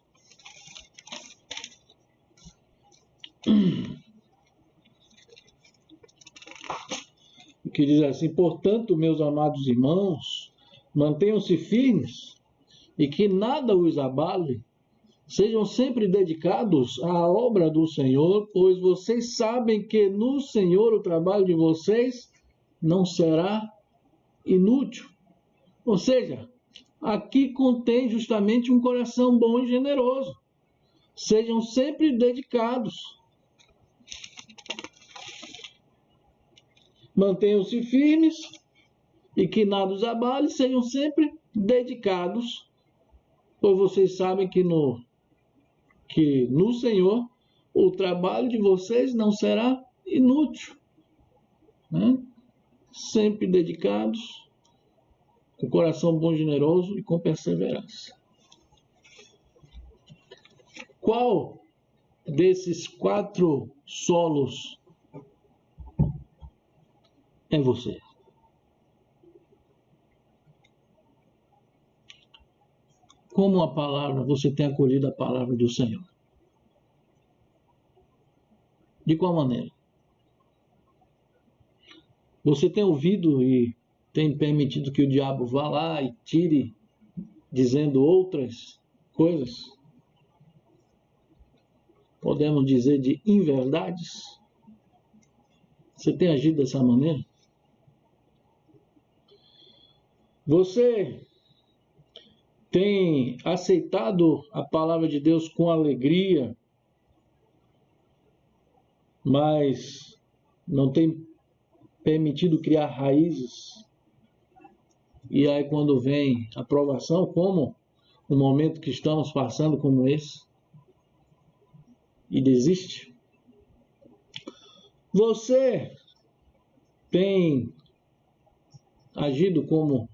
que diz assim: portanto, meus amados irmãos, mantenham-se firmes e que nada os abale. Sejam sempre dedicados à obra do Senhor, pois vocês sabem que no Senhor o trabalho de vocês não será inútil. Ou seja, aqui contém justamente um coração bom e generoso. Sejam sempre dedicados. Mantenham-se firmes e que nada os abale, sejam sempre dedicados, pois vocês sabem que no Senhor o trabalho de vocês não será inútil. Né? Sempre dedicados, com coração bom e generoso e com perseverança. Qual desses 4 solos é você? Como a palavra, você tem acolhido a palavra do Senhor? De qual maneira? Você tem ouvido e tem permitido que o diabo vá lá e tire, dizendo outras coisas? Podemos dizer de inverdades? Você tem agido dessa maneira? Você tem aceitado a palavra de Deus com alegria, mas não tem permitido criar raízes? E aí quando vem a provação, como o momento que estamos passando como esse, e desiste? Você tem agido como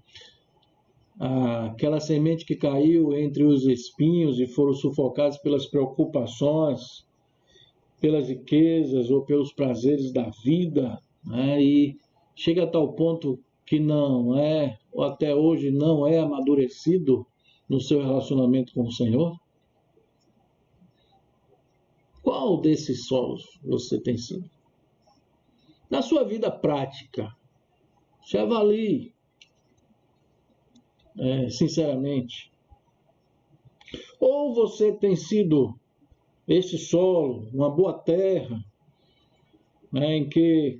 aquela semente que caiu entre os espinhos e foram sufocados pelas preocupações, pelas riquezas ou pelos prazeres da vida, né? E chega a tal ponto que não é, ou até hoje não é amadurecido no seu relacionamento com o Senhor? Qual desses solos você tem sido? Na sua vida prática, se avalie, sinceramente. Ou você tem sido esse solo, uma boa terra, né, em que,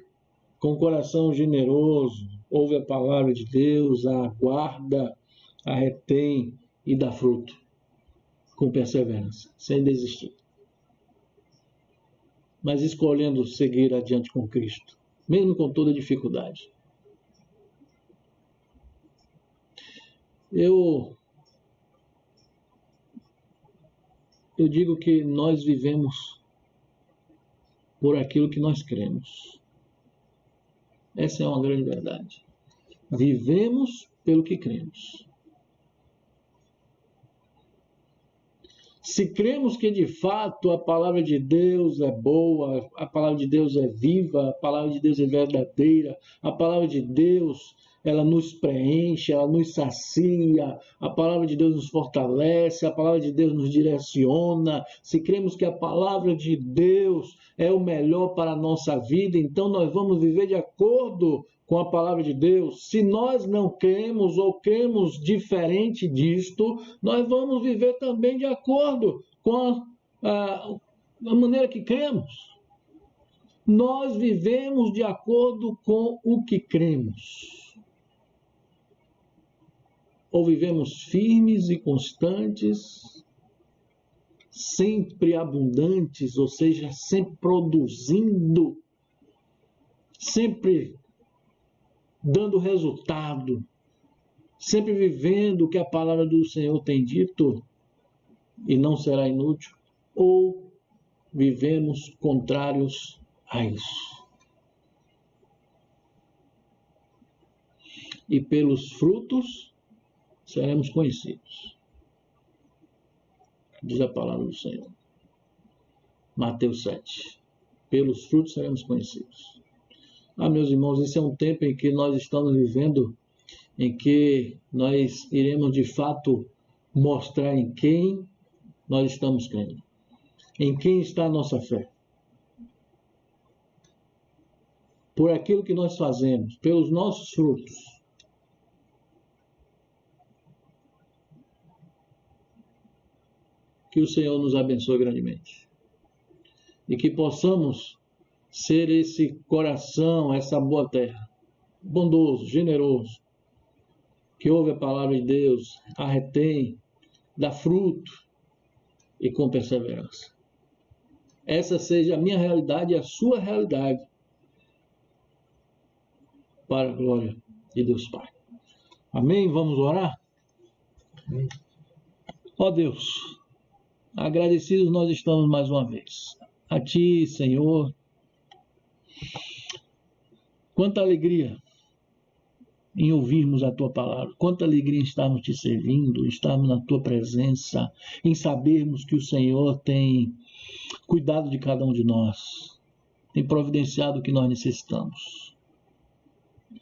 com coração generoso, ouve a palavra de Deus, a aguarda, a retém e dá fruto, com perseverança, sem desistir. Mas escolhendo seguir adiante com Cristo, mesmo com toda dificuldade. Eu digo que nós vivemos por aquilo que nós cremos. Essa é uma grande verdade. Vivemos pelo que cremos. Se cremos que de fato a palavra de Deus é boa, a palavra de Deus é viva, a palavra de Deus é verdadeira, a palavra de Deus ela nos preenche, ela nos sacia, a palavra de Deus nos fortalece, a palavra de Deus nos direciona. Se cremos que a palavra de Deus é o melhor para a nossa vida, então nós vamos viver de acordo com a palavra de Deus. Se nós não cremos ou cremos diferente disto, nós vamos viver também de acordo com a maneira que cremos. Nós vivemos de acordo com o que cremos. Ou vivemos firmes e constantes, sempre abundantes, ou seja, sempre produzindo, sempre dando resultado, sempre vivendo o que a palavra do Senhor tem dito e não será inútil, ou vivemos contrários a isso. E pelos frutos seremos conhecidos, diz a palavra do Senhor. Mateus 7. Pelos frutos seremos conhecidos. Meus irmãos, esse é um tempo em que nós estamos vivendo, em que nós iremos de fato mostrar em quem nós estamos crendo, em quem está a nossa fé. por aquilo que nós fazemos, pelos nossos frutos. Que o Senhor nos abençoe grandemente. E que possamos ser esse coração, essa boa terra, bondoso, generoso, que ouve a palavra de Deus, a retém, dá fruto e com perseverança. Essa seja a minha realidade e a sua realidade, para a glória de Deus Pai. Amém? Vamos orar? Amém. Ó Deus, agradecidos nós estamos mais uma vez. A Ti, Senhor. Quanta alegria em ouvirmos a Tua palavra. Quanta alegria em estarmos Te servindo, estarmos na Tua presença, em sabermos que o Senhor tem cuidado de cada um de nós, tem providenciado o que nós necessitamos.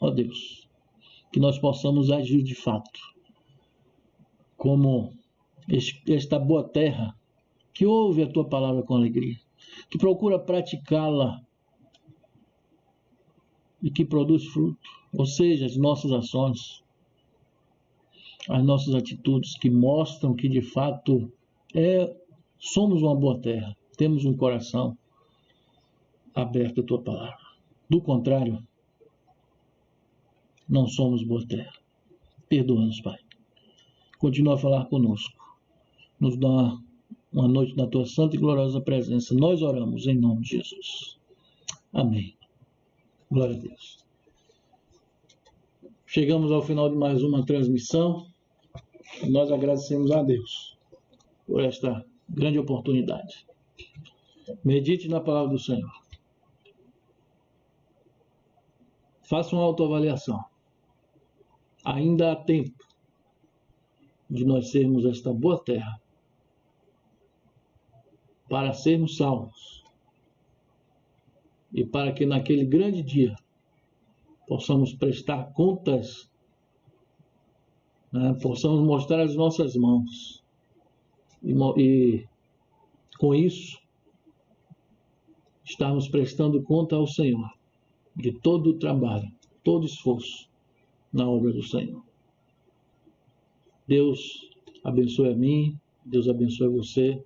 Ó Deus, que nós possamos agir de fato, como esta boa terra, que ouve a Tua palavra com alegria, que procura praticá-la e que produz fruto, ou seja, as nossas ações, as nossas atitudes que mostram que de fato somos uma boa terra, temos um coração aberto à Tua palavra. Do contrário, não somos boa terra. Perdoa-nos, Pai. Continua a falar conosco. Nos dá uma noite na Tua santa e gloriosa presença. Nós oramos em nome de Jesus. Amém. Glória a Deus. Chegamos ao final de mais uma transmissão. E nós agradecemos a Deus por esta grande oportunidade. Medite na palavra do Senhor. Faça uma autoavaliação. Ainda há tempo de nós sermos esta boa terra para sermos salvos e para que naquele grande dia possamos prestar contas, possamos mostrar as nossas mãos e com isso estarmos prestando conta ao Senhor de todo o trabalho, todo o esforço na obra do Senhor. Deus abençoe a mim, Deus abençoe você.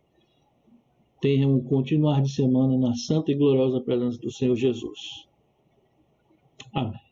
Tenha um continuar de semana na santa e gloriosa presença do Senhor Jesus. Amém.